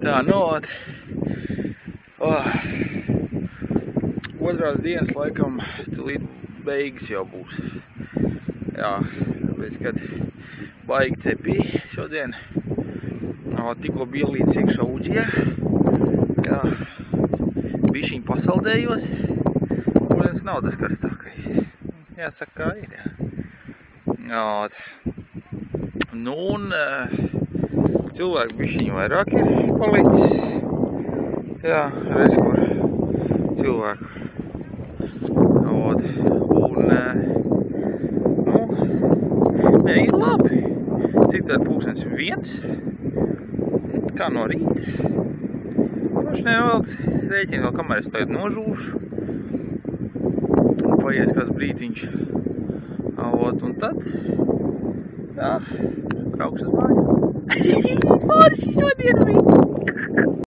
Tā, nu, otrās dienas laikam tulīt beigas jau būs. Jā, tāpēc, kad baigi cepīja šodien. Tikko bija līdz iekšā uģie. Jā, bišķiņ pasaldējos. Ūdens nav tas karstākais. Jāsaka, kā ir, jā. Jā, nu, un cilvēku bišķiņu vairāk ir palicis. Jā, reiz, kur cilvēku. Un, ir labi. Cik tad pulkstens 1? Kā no rīta. Paši nevelk rēķini vēl, kamēr es tagad nožūšu. Paiet kāds brītiņš. Un tad, jā, braukšu uz māju. Forši šodien bija.